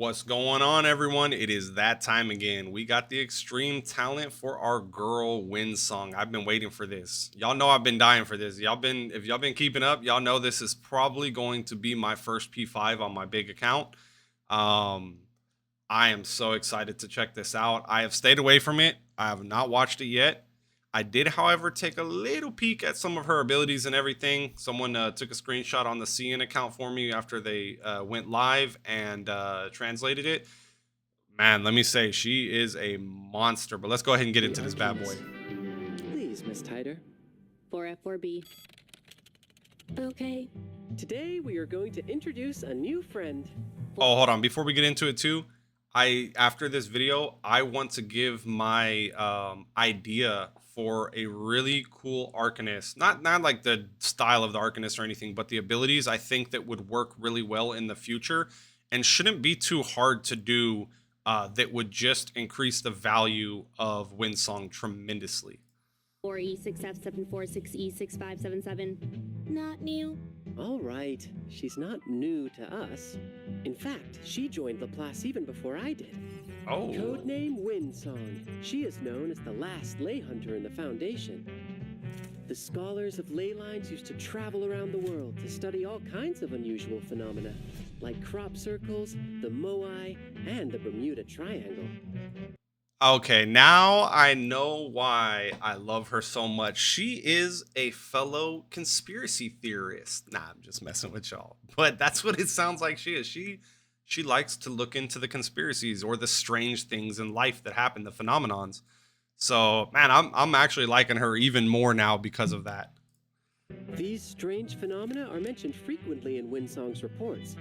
What's going on, everyone? It is that time again. We got the extreme talent for our girl Windsong. I've been waiting for this. Y'all know I've been dying for this. If y'all been keeping up, y'all know this is probably going to be my first P5 on my big account. Um, I am so excited to check this out. I have stayed away from it. I have not watched it yet. I did, however, take a little peek at some of her abilities and everything. Someone took a screenshot on the CN account for me after they went live and translated it. Man, let me say, she is a monster. But let's go ahead and get into this bad boy. Please, Miss Tider. 4F4B. Okay. Today we are going to introduce a new friend. Oh, hold on. Before we get into it too, after this video, I want to give my idea for a really cool Arcanist. Not like the style of the Arcanist or anything, but the abilities I think that would work really well in the future and shouldn't be too hard to do, that would just increase the value of Windsong tremendously. 4E6F746E6577. Not new. All right, she's not new to us. In fact, she joined Laplace even before I did. Oh. Codename Windsong. She is known as the last ley hunter in the Foundation. The scholars of ley lines used to travel around the world to study all kinds of unusual phenomena, like crop circles, the moai, and the Bermuda Triangle. Okay, now I know why I love her so much. She is a fellow conspiracy theorist. Nah, I'm just messing with y'all. But that's what it sounds like she is. She likes to look into the conspiracies or the strange things in life that happen, the phenomenons. So, man, I'm actually liking her even more now because of that. These strange phenomena are mentioned frequently in Windsong's reports.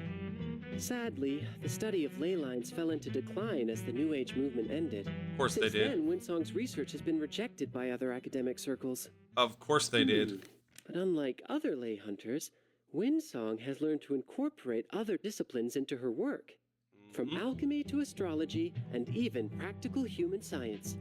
Sadly, the study of ley lines fell into decline as the New Age movement ended. Of course Since they did. then, Windsong's research has been rejected by other academic circles. Of course they did. But unlike other ley hunters, Windsong has learned to incorporate other disciplines into her work, from alchemy to astrology and even practical human science.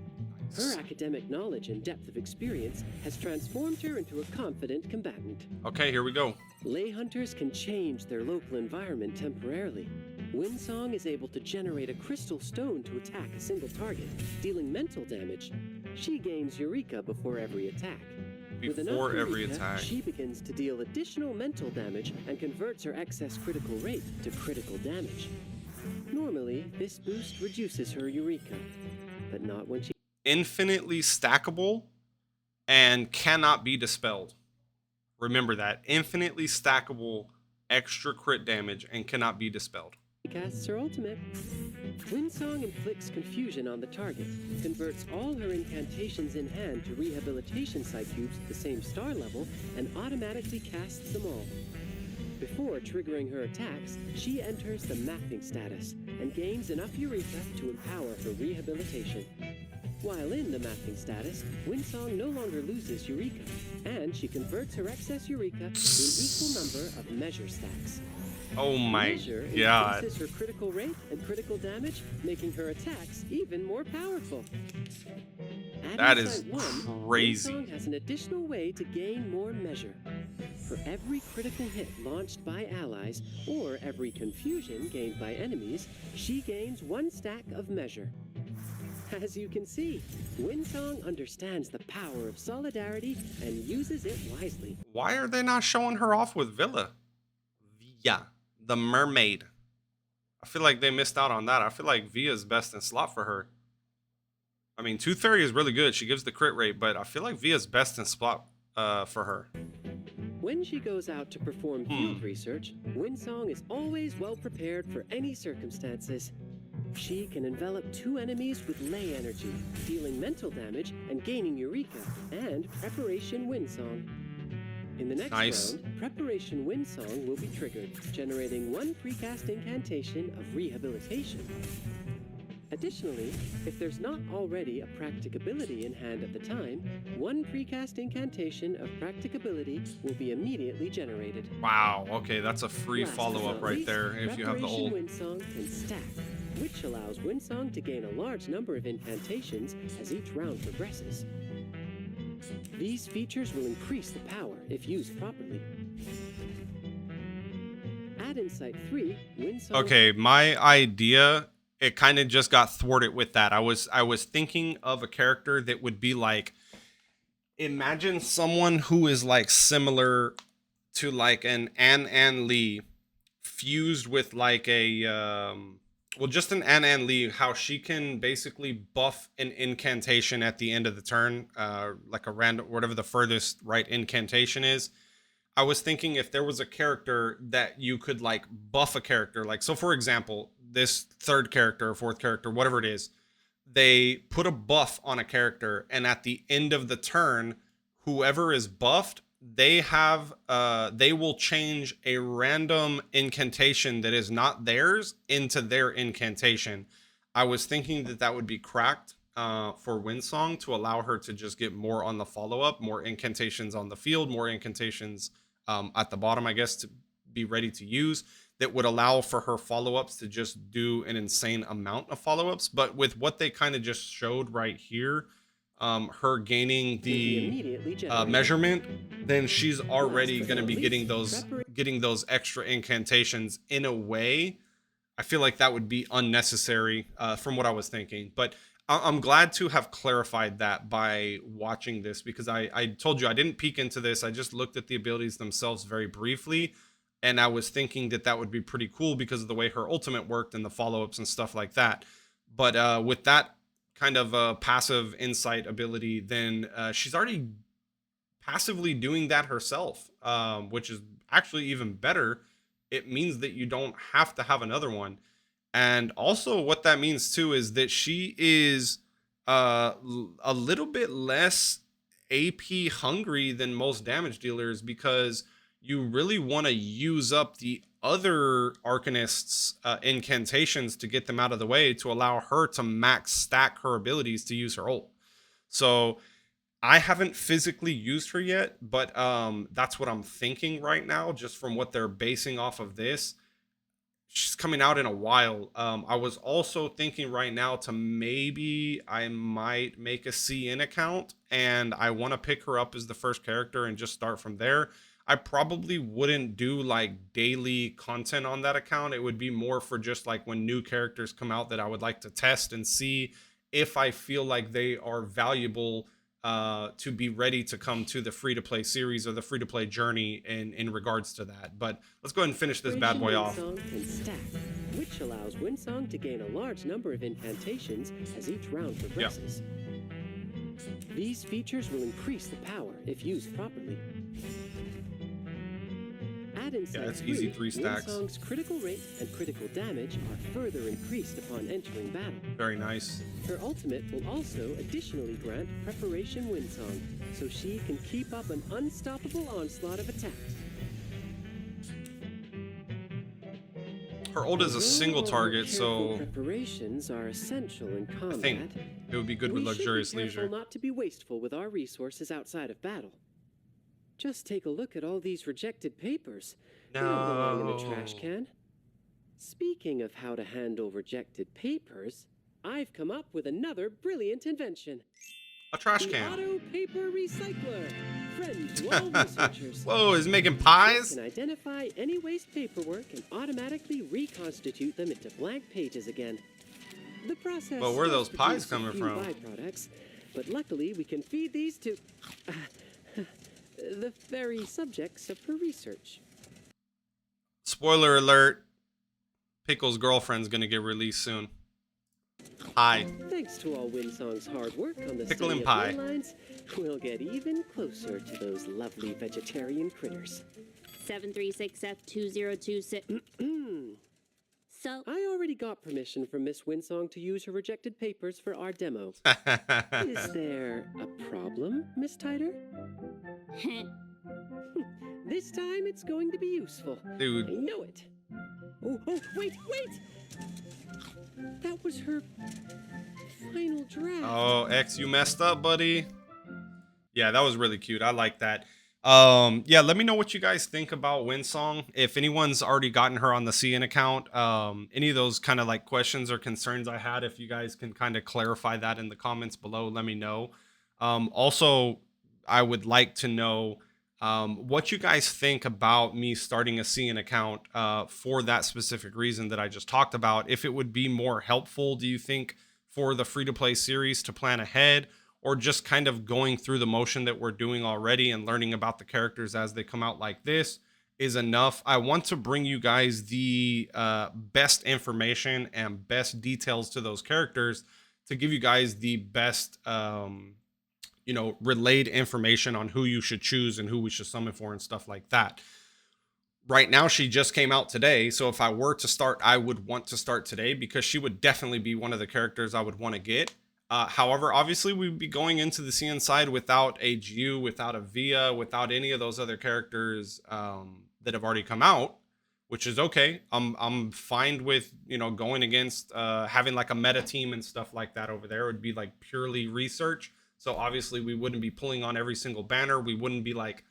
Her academic knowledge and depth of experience has transformed her into a confident combatant. Okay, here we go. Ley hunters can change their local environment temporarily. Windsong is able to generate a crystal stone to attack a single target, dealing mental damage. She gains Eureka before every attack. With enough Before every Eureka, attack. she begins to deal additional mental damage and converts her excess critical rate to critical damage. Normally, this boost reduces her Eureka, but not when she... Infinitely stackable and cannot be dispelled. Remember that. Infinitely stackable, extra crit damage, and cannot be dispelled. casts her ultimate. Windsong inflicts confusion on the target, converts all her incantations in hand to rehabilitation site cubes at the same star level, and automatically casts them all. Before triggering her attacks, she enters the mapping status and gains enough Eureka to empower her rehabilitation. While in the mapping status, Windsong no longer loses Eureka, and she converts her excess Eureka to an equal number of measure stacks. Oh my Measure god. increases her critical rate and critical damage, making her attacks even more powerful. That At is Insight 1, crazy. Windsong has an additional way to gain more measure. For every critical hit launched by allies, or every confusion gained by enemies, she gains 1 stack of measure. As you can see, Windsong understands the power of solidarity and uses it wisely. Why are they not showing her off with Villa? Via, the mermaid. I feel like they missed out on that. I feel like Via's best in slot for her. I mean, Tooth Fairy is really good. She gives the crit rate, but I feel like Via's best in slot for her. When she goes out to perform field research, Windsong is always well prepared for any circumstances. She can envelop 2 enemies with ley energy, dealing mental damage and gaining Eureka, and Preparation Windsong. In the next round, Preparation Windsong will be triggered, generating 1 precast incantation of rehabilitation. Additionally, if there's not already a practicability in hand at the time, 1 precast incantation of practicability will be immediately generated. Wow, okay, that's a free Last but follow-up not right least, there if you have the old. Preparation Windsong can stack, which allows Windsong to gain a large number of incantations as each round progresses. These features will increase the power if used properly. At Insight 3, Windsong... Okay, my idea, it kind of just got thwarted with that. I was thinking of a character that would be like, imagine someone who is like similar to like an An Lee fused with like a well, just an An Lee, how she can basically buff an incantation at the end of the turn, like a random, whatever the furthest right incantation is. I was thinking if there was a character that you could like buff a character, like, so for example, this third character or fourth character, whatever it is, they put a buff on a character, and at the end of the turn, whoever is buffed, they will change a random incantation that is not theirs into their incantation. I was thinking that that would be cracked for Windsong to allow her to just get more on the follow-up, more incantations on the field, more incantations at the bottom, I guess, to be ready to use, that would allow for her follow-ups to just do an insane amount of follow-ups. But with what they kind of just showed right here, her gaining the measurement, then she's already going to be getting those extra incantations in a way. I feel like that would be unnecessary from what I was thinking. But I'm glad to have clarified that by watching this, because I told you I didn't peek into this. I just looked at the abilities themselves very briefly. And I was thinking that that would be pretty cool because of the way her ultimate worked and the follow-ups and stuff like that. But with that kind of passive insight ability, then she's already passively doing that herself, which is actually even better. It means that you don't have to have another one. And also what that means too is that she is a little bit less AP hungry than most damage dealers, because you really want to use up the other Arcanist's incantations to get them out of the way to allow her to max stack her abilities to use her ult. So I haven't physically used her yet, but that's what I'm thinking right now, just from what they're basing off of this. She's coming out in a while. I was also thinking right now to maybe I might make a CN account, and I want to pick her up as the first character and just start from there. I probably wouldn't do like daily content on that account. It would be more for just like when new characters come out that I would like to test and see if I feel like they are valuable to be ready to come to the free-to-play series or the free-to-play journey in regards to that. But let's go ahead and finish this bad boy off. Can stack, which allows Windsong to gain a large number of incantations as each round progresses. These features will increase the power if used properly. Yeah, that's easy 3 stacks. Windsong's critical rate and critical damage are further increased upon entering battle. Very nice. Her ultimate will also additionally grant Preparation Windsong, so she can keep up an unstoppable onslaught of attacks. Her ult is a single target, so preparations are essential in combat. I think it would be good with Luxurious Leisure. Not to be wasteful with our resources outside of battle. Just take a look at all these rejected papers. They don't belong in the trash can. Speaking of how to handle rejected papers, I've come up with another brilliant invention. A trash can. The Auto Paper Recycler. Friend to all researchers. Whoa, is making pies? It can identify any waste paperwork and automatically reconstitute them into blank pages again. The process. Well, where are those pies coming from? Byproducts, but luckily we can feed these to the very subjects of her research. Spoiler alert. Pickle's girlfriend's gonna get released soon. Hi. Thanks to all Windsong's hard work on the Pickle and study of pie. lines, we'll get even closer to those lovely vegetarian critters. 736F2026. So, I already got permission from Miss Windsong to use her rejected papers for our demo. Is there a problem, Miss Titer? This time it's going to be useful. Dude. I know it. Oh, wait! That was her final draft. Oh, X, you messed up, buddy. Yeah, that was really cute. I like that. Yeah, let me know what you guys think about Windsong. If anyone's already gotten her on the CN account, any of those kind of like questions or concerns I had, if you guys can kind of clarify that in the comments below, let me know. Also, I would like to know what you guys think about me starting a CN account for that specific reason that I just talked about. If it would be more helpful, do you think, for the free to play series to plan ahead, or just kind of going through the motion that we're doing already and learning about the characters as they come out like this is enough? I want to bring you guys the best information and best details to those characters to give you guys the best relayed information on who you should choose and who we should summon for and stuff like that. Right now, she just came out today, so if I were to start, I would want to start today because she would definitely be one of the characters I would want to get. However, obviously, we'd be going into the CN side without a Jiu, without a Via, without any of those other characters that have already come out, which is okay. I'm fine with going against having like a meta team and stuff like that over there. It would be like purely research. So obviously we wouldn't be pulling on every single banner. We wouldn't be like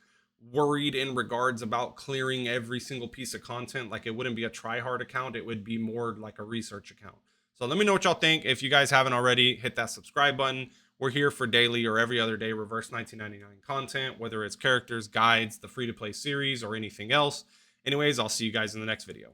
worried in regards about clearing every single piece of content. Like, it wouldn't be a try hard account. It would be more like a research account. So let me know what y'all think. If you guys haven't already, hit that subscribe button. We're here for daily or every other day reverse 1999 content, whether it's characters, guides, the free to play series, or anything else. Anyways, I'll see you guys in the next video.